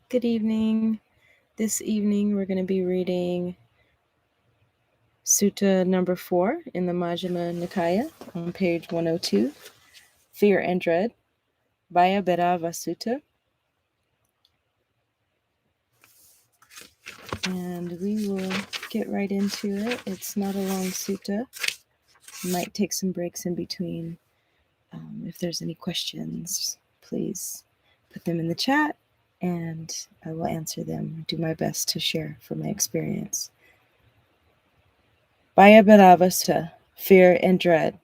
Good evening. This evening we're going to be reading Sutta number 4 in the Majjhima Nikaya on page 102, Fear and Dread, Bhayabheravasutta. And we will get right into it. It's not a long sutta. Might take some breaks in between. If there's any questions, please put them in the chat and I will answer them. Do my best to share from my experience. Bhayabheravasutta, Fear and Dread.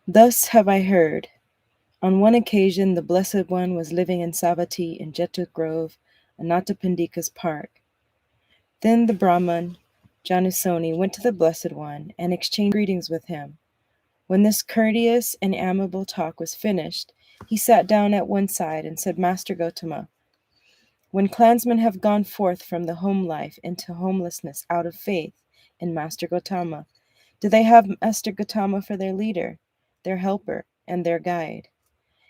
Thus have I heard. On one occasion, the Blessed One was living in Savatthi in Jeta Grove, Anathapindika's park. Then the Brahman, Janusoni, went to the Blessed One and exchanged greetings with him. When this courteous and amiable talk was finished, he sat down at one side and said, Master Gotama, when clansmen have gone forth from the home life into homelessness out of faith in Master Gotama, do they have Master Gotama for their leader, their helper, and their guide?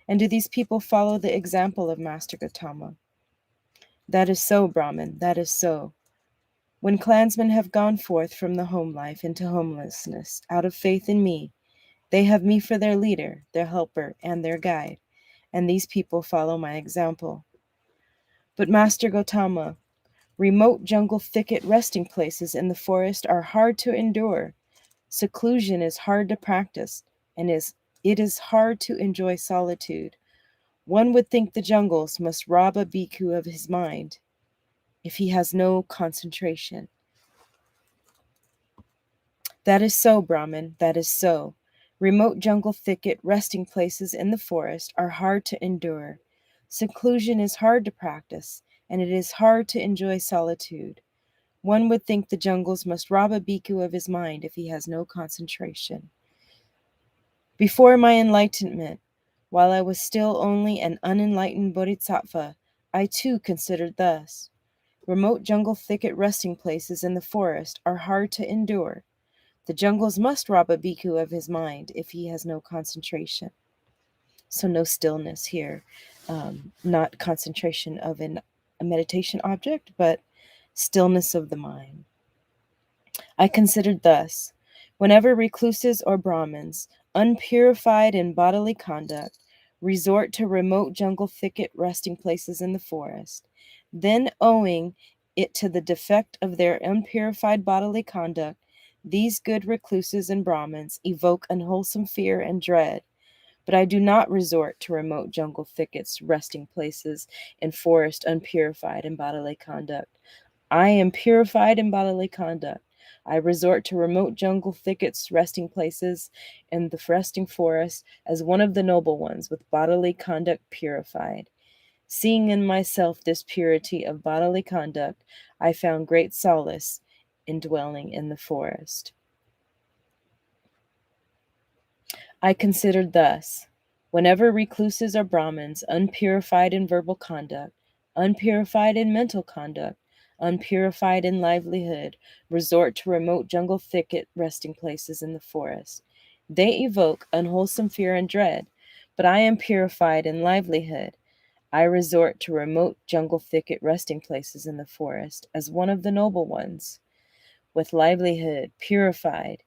And do these people follow the example of Master Gotama? That is so, Brahmin, that is so. When clansmen have gone forth from the home life into homelessness out of faith in me, they have me for their leader, their helper, and their guide, and these people follow my example. But Master Gotama, remote jungle thicket resting places in the forest are hard to endure. Seclusion is hard to practice, and it is hard to enjoy solitude. One would think the jungles must rob a bhikkhu of his mind if he has no concentration. That is so, Brahmin, that is so. Remote jungle thicket resting places in the forest are hard to endure. Seclusion is hard to practice, and it is hard to enjoy solitude. One would think the jungles must rob a bhikkhu of his mind if he has no concentration. Before my enlightenment, while I was still only an unenlightened bodhisattva, I too considered thus. Remote jungle thicket resting places in the forest are hard to endure. The jungles must rob a bhikkhu of his mind if he has no concentration. So no stillness here, not concentration of a meditation object, but stillness of the mind. I considered thus, whenever recluses or Brahmins, unpurified in bodily conduct, resort to remote jungle thicket resting places in the forest, then owing it to the defect of their unpurified bodily conduct, these good recluses and Brahmins evoke unwholesome fear and dread. But I do not resort to remote jungle thickets, resting places, in forest unpurified in bodily conduct. I am purified in bodily conduct. I resort to remote jungle thickets, resting places, and the resting forest as one of the noble ones with bodily conduct purified. Seeing in myself this purity of bodily conduct, I found great solace in dwelling in the forest. I considered thus, whenever recluses or Brahmins, unpurified in verbal conduct, unpurified in mental conduct, unpurified in livelihood, resort to remote jungle thicket resting places in the forest, they evoke unwholesome fear and dread, but I am purified in livelihood. I resort to remote jungle thicket resting places in the forest as one of the noble ones, with livelihood purified.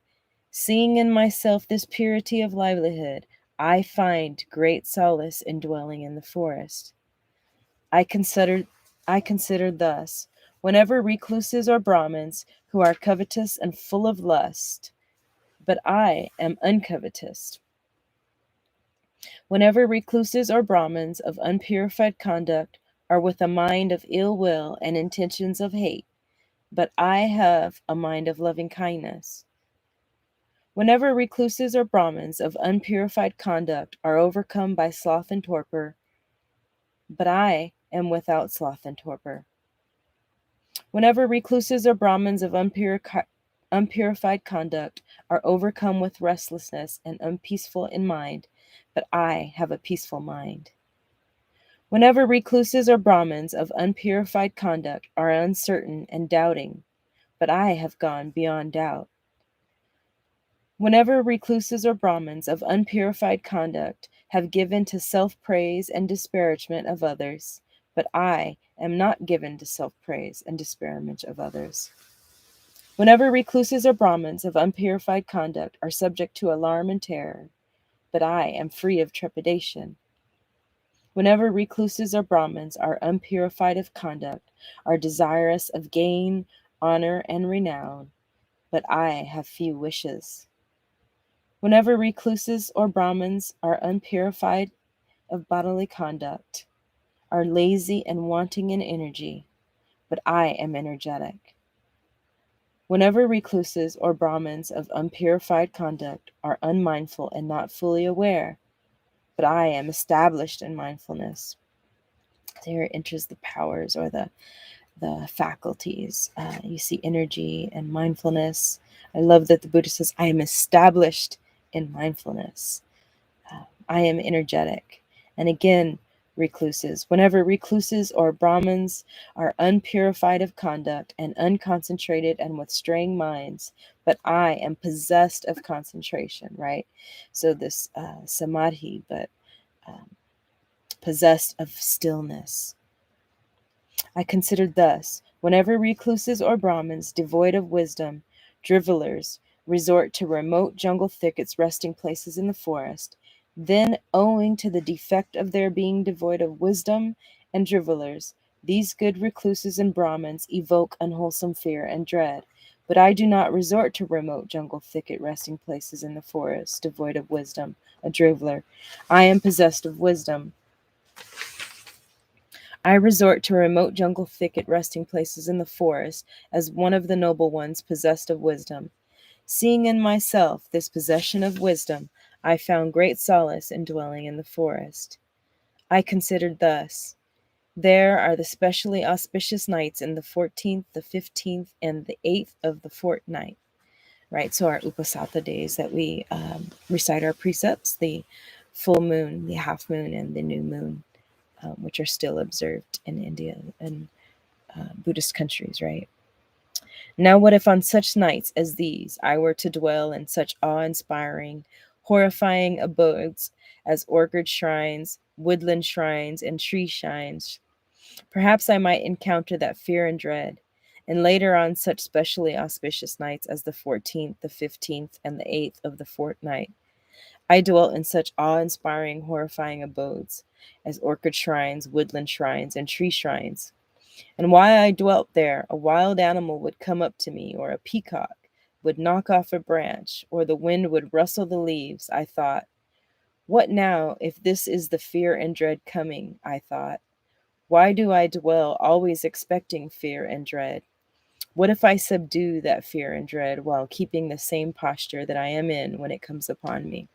Seeing in myself this purity of livelihood, I find great solace in dwelling in the forest. I considered thus, whenever recluses or Brahmins who are covetous and full of lust, but I am uncovetous. Whenever recluses or Brahmins of unpurified conduct are with a mind of ill will and intentions of hate, but I have a mind of loving kindness. Whenever recluses or Brahmins of unpurified conduct are overcome by sloth and torpor, but I am without sloth and torpor. Whenever recluses or Brahmins of unpurified conduct are overcome with restlessness and unpeaceful in mind, but I have a peaceful mind. Whenever recluses or Brahmins of unpurified conduct are uncertain and doubting, but I have gone beyond doubt. Whenever recluses or Brahmins of unpurified conduct have given to self-praise and disparagement of others, but I am not given to self-praise and disparagement of others. Whenever recluses or Brahmins of unpurified conduct are subject to alarm and terror, but I am free of trepidation. Whenever recluses or Brahmins are unpurified of conduct, are desirous of gain, honor, and renown, but I have few wishes. Whenever recluses or Brahmins are unpurified of bodily conduct, are lazy and wanting in energy, but I am energetic. Whenever recluses or Brahmins of unpurified conduct are unmindful and not fully aware, but I am established in mindfulness. There enters the powers or the faculties. You see energy and mindfulness. I love that the Buddha says, I am established in mindfulness. I am energetic. And again, recluses. Whenever recluses or Brahmins are unpurified of conduct and unconcentrated and with straying minds, but I am possessed of concentration, right? So this samadhi, but possessed of stillness. I considered thus, whenever recluses or Brahmins, devoid of wisdom, drivellers, resort to remote jungle thickets, resting places in the forest, then, owing to the defect of their being devoid of wisdom and drivellers, these good recluses and Brahmins evoke unwholesome fear and dread. But I do not resort to remote jungle thicket resting places in the forest, devoid of wisdom, a driveller. I am possessed of wisdom. I resort to remote jungle thicket resting places in the forest as one of the noble ones possessed of wisdom. Seeing in myself this possession of wisdom, I found great solace in dwelling in the forest. I considered thus, there are the specially auspicious nights in the 14th, the 15th, and the 8th of the fortnight, right? So our Upasata days that we recite our precepts, the full moon, the half moon, and the new moon, which are still observed in India and Buddhist countries, right? Now, what if on such nights as these I were to dwell in such awe-inspiring, horrifying abodes as orchid shrines, woodland shrines, and tree shrines? Perhaps I might encounter that fear and dread. And later on such specially auspicious nights as the 14th, the 15th, and the 8th of the fortnight, I dwelt in such awe-inspiring, horrifying abodes as orchid shrines, woodland shrines, and tree shrines. And while I dwelt there, a wild animal would come up to me, or a peacock would knock off a branch, or the wind would rustle the leaves. I thought, what now if this is the fear and dread coming? I thought, why do I dwell always expecting fear and dread? What if I subdue that fear and dread while keeping the same posture that I am in when it comes upon me?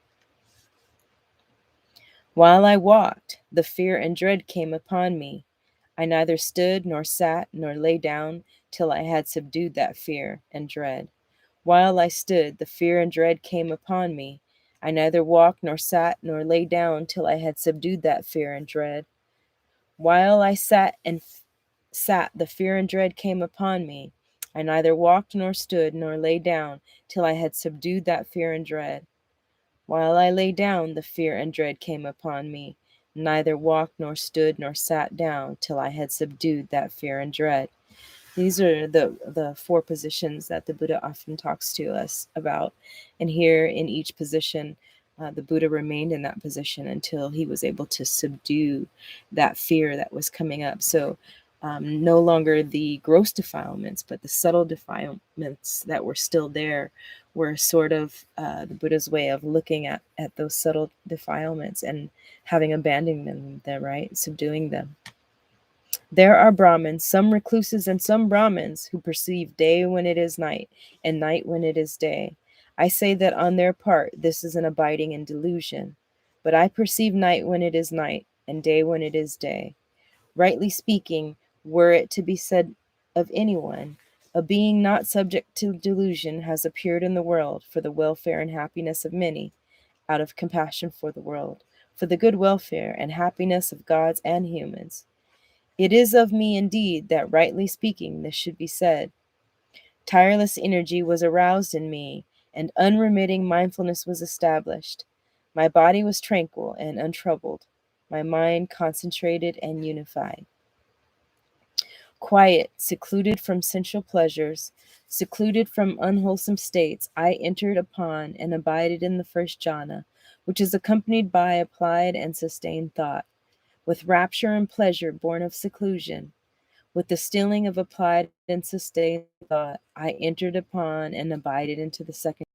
While I walked, the fear and dread came upon me. I neither stood nor sat nor lay down till I had subdued that fear and dread. While I stood, the fear and dread came upon me. I neither walked nor sat nor lay down till I had subdued that fear and dread. While I sat, the fear and dread came upon me. I neither walked nor stood nor lay down till I had subdued that fear and dread. While I lay down, the fear and dread came upon me. Neither walked nor stood nor sat down till I had subdued that fear and dread. These are the four positions that the Buddha often talks to us about. And here in each position, the Buddha remained in that position until he was able to subdue that fear that was coming up. So no longer the gross defilements, but the subtle defilements that were still there were sort of the Buddha's way of looking at those subtle defilements and having abandoned them, right? Subduing them. There are Brahmins, some recluses and some Brahmins, who perceive day when it is night, and night when it is day. I say that on their part this is an abiding in delusion. But I perceive night when it is night, and day when it is day. Rightly speaking, were it to be said of anyone, a being not subject to delusion has appeared in the world for the welfare and happiness of many, out of compassion for the world, for the good welfare and happiness of gods and humans. It is of me indeed that, rightly speaking, this should be said. Tireless energy was aroused in me, and unremitting mindfulness was established. My body was tranquil and untroubled, my mind concentrated and unified. Quiet, secluded from sensual pleasures, secluded from unwholesome states, I entered upon and abided in the first jhana, which is accompanied by applied and sustained thought, with rapture and pleasure born of seclusion. With the stilling of applied and sustained thought, I entered upon and abided into the second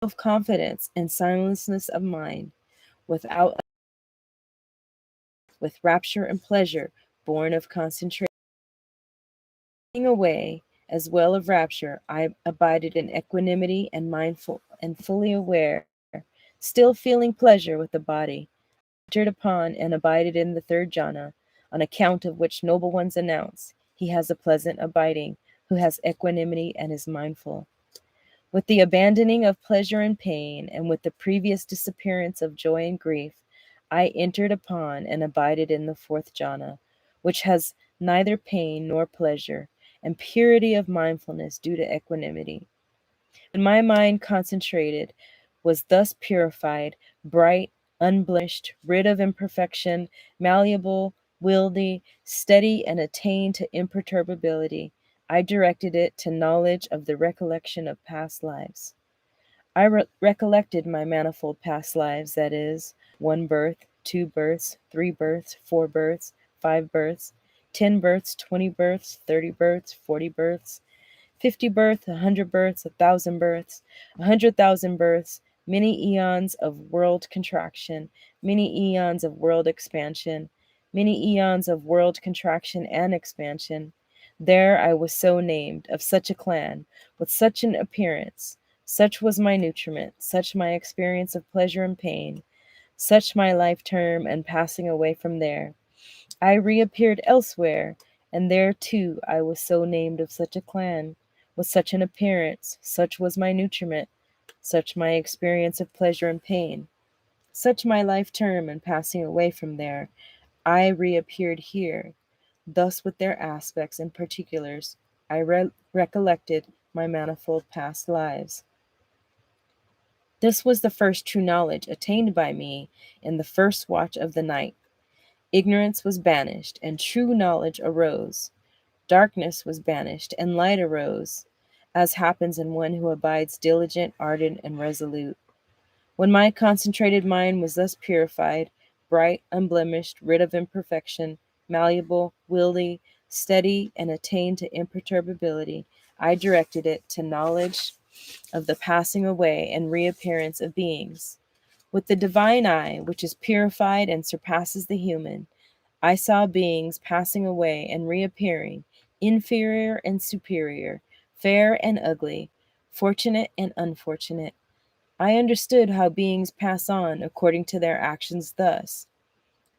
of confidence and silencelessness of mind, without with rapture and pleasure born of concentration. Away as well of rapture, I abided in equanimity and mindful and fully aware, still feeling pleasure with the body, entered upon and abided in the third jhana, on account of which noble ones announce, he has a pleasant abiding, who has equanimity and is mindful. With the abandoning of pleasure and pain, and with the previous disappearance of joy and grief, I entered upon and abided in the fourth jhana, which has neither pain nor pleasure, and purity of mindfulness due to equanimity. When my mind concentrated, was thus purified, bright, unblemished, rid of imperfection, malleable, wieldy, steady, and attained to imperturbability, I directed it to knowledge of the recollection of past lives. I recollected my manifold past lives, that is, 1 birth, 2 births, 3 births, 4 births, 5 births, 10 births, 20 births, 30 births, 40 births, 50 births, 100 births, 1,000 births, 100,000 births, many eons of world contraction, many eons of world expansion, many eons of world contraction and expansion. There I was so named, of such a clan, with such an appearance. Such was my nutriment, such my experience of pleasure and pain, such my life term and passing away from there. I reappeared elsewhere, and there too I was so named of such a clan, with such an appearance, such was my nutriment, such my experience of pleasure and pain, such my life term and passing away from there. I reappeared here. Thus with their aspects and particulars, I recollected my manifold past lives. This was the first true knowledge attained by me in the first watch of the night. Ignorance was banished, and true knowledge arose. Darkness was banished, and light arose, as happens in one who abides diligent, ardent, and resolute. When my concentrated mind was thus purified, bright, unblemished, rid of imperfection, malleable, wieldy, steady, and attained to imperturbability, I directed it to knowledge of the passing away and reappearance of beings. With the divine eye, which is purified and surpasses the human, I saw beings passing away and reappearing, inferior and superior, fair and ugly, fortunate and unfortunate. I understood how beings pass on according to their actions thus.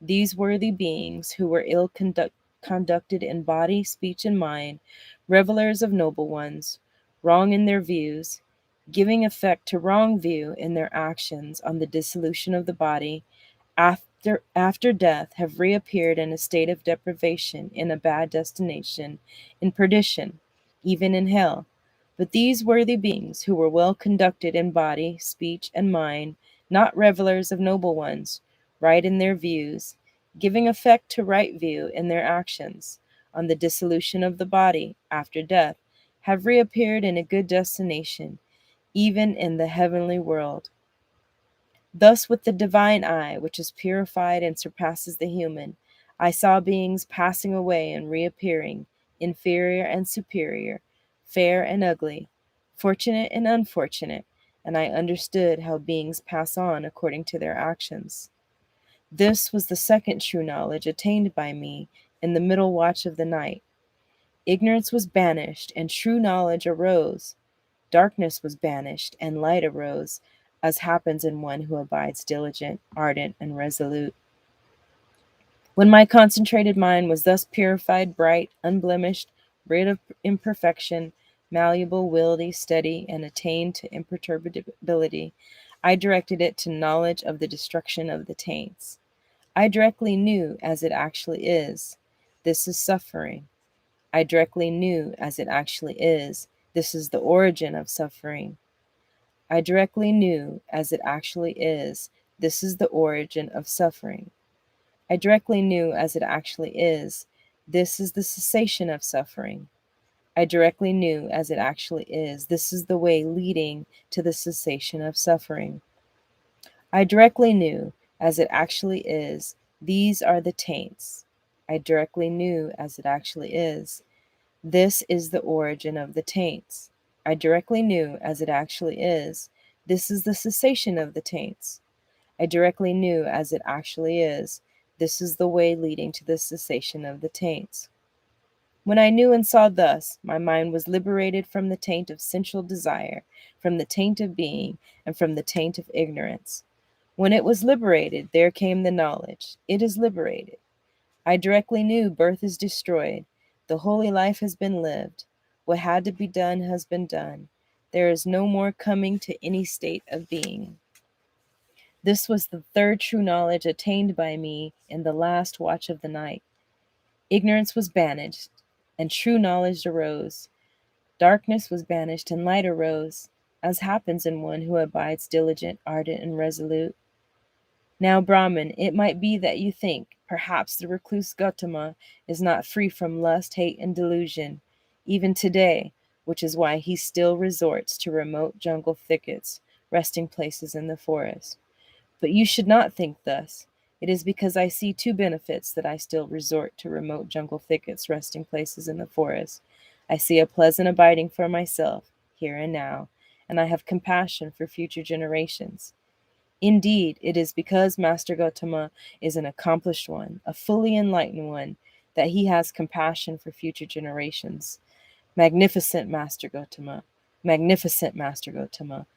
These worthy beings, who were conducted in body, speech, and mind, revelers of noble ones, wrong in their views, giving effect to wrong view in their actions on the dissolution of the body, after death have reappeared in a state of deprivation, in a bad destination, in perdition, even in hell. But these worthy beings, who were well conducted in body, speech, and mind, not revelers of noble ones, right in their views, giving effect to right view in their actions, on the dissolution of the body after death, have reappeared in a good destination, even in the heavenly world. Thus, with the divine eye, which is purified and surpasses the human, I saw beings passing away and reappearing, inferior and superior, fair and ugly, fortunate and unfortunate, and I understood how beings pass on according to their actions. This was the second true knowledge attained by me in the middle watch of the night. Ignorance was banished, and true knowledge arose. Darkness was banished, and light arose, as happens in one who abides diligent, ardent, and resolute. When my concentrated mind was thus purified, bright, unblemished, rid of imperfection, malleable, wieldy, steady, and attained to imperturbability, I directed it to knowledge of the destruction of the taints. I directly knew as it actually is. This is suffering. I directly knew as it actually is. This is the origin of suffering. I directly knew as it actually is. This is the origin of suffering. I directly knew as it actually is. This is the cessation of suffering. I directly knew as it actually is. This is the way leading to the cessation of suffering. I directly knew as it actually is. These are the taints. I directly knew as it actually is. This is the origin of the taints. I directly knew as it actually is. This is the cessation of the taints. I directly knew as it actually is. This is the way leading to the cessation of the taints. When I knew and saw thus, my mind was liberated from the taint of sensual desire, from the taint of being, and from the taint of ignorance. When it was liberated, there came the knowledge. It is liberated. I directly knew birth is destroyed. The holy life has been lived. What had to be done has been done. There is no more coming to any state of being. This was the third true knowledge attained by me in the last watch of the night. Ignorance was banished, and true knowledge arose. Darkness was banished, and light arose, as happens in one who abides diligent, ardent, and resolute. Now, Brahman, it might be that you think, perhaps the recluse Gautama is not free from lust, hate, and delusion, even today, which is why he still resorts to remote jungle thickets, resting places in the forest. But you should not think thus. It is because I see two benefits that I still resort to remote jungle thickets, resting places in the forest. I see a pleasant abiding for myself, here and now, and I have compassion for future generations. Indeed, it is because Master Gautama is an accomplished one, a fully enlightened one, that he has compassion for future generations. Magnificent Master Gautama! Magnificent Master Gautama!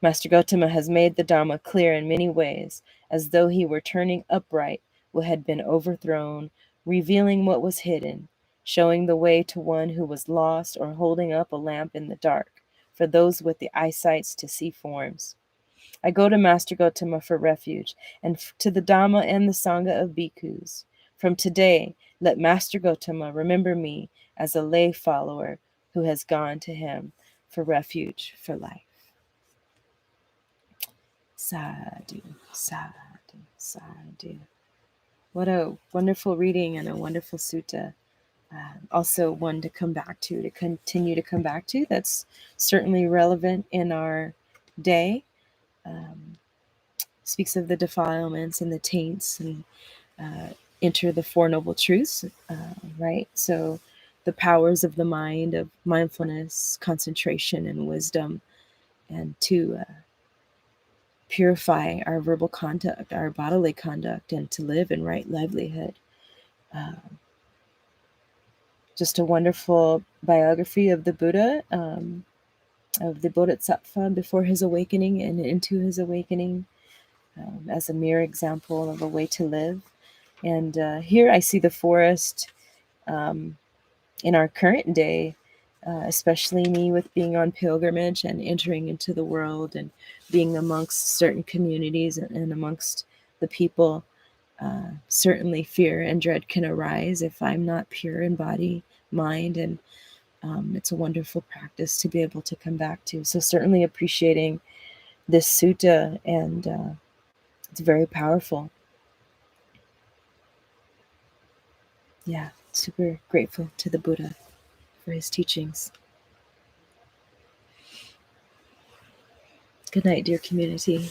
Master Gautama has made the Dharma clear in many ways, as though he were turning upright what had been overthrown, revealing what was hidden, showing the way to one who was lost, or holding up a lamp in the dark for those with the eyesights to see forms. I go to Master Gautama for refuge, and to the Dhamma and the Sangha of bhikkhus. From today, let Master Gautama remember me as a lay follower who has gone to him for refuge for life. Sadhu, sadhu, sadhu. What a wonderful reading and a wonderful sutta. Also, one to come back to continue to come back to. That's certainly relevant in our day. Speaks of the defilements and the taints and enter the Four Noble Truths, right? So, the powers of the mind, of mindfulness, concentration, and wisdom, and to purify our verbal conduct, our bodily conduct, and to live in right livelihood. Just a wonderful biography of the Buddha, of the Bodhisattva before his awakening and into his awakening, as a mere example of a way to live. And here I see the forest in our current day, especially me with being on pilgrimage and entering into the world and being amongst certain communities and amongst the people. Certainly fear and dread can arise if I'm not pure in body, mind, and it's a wonderful practice to be able to come back to. So certainly appreciating this sutta, and it's very powerful. Yeah, super grateful to the Buddha for his teachings. Good night, dear community.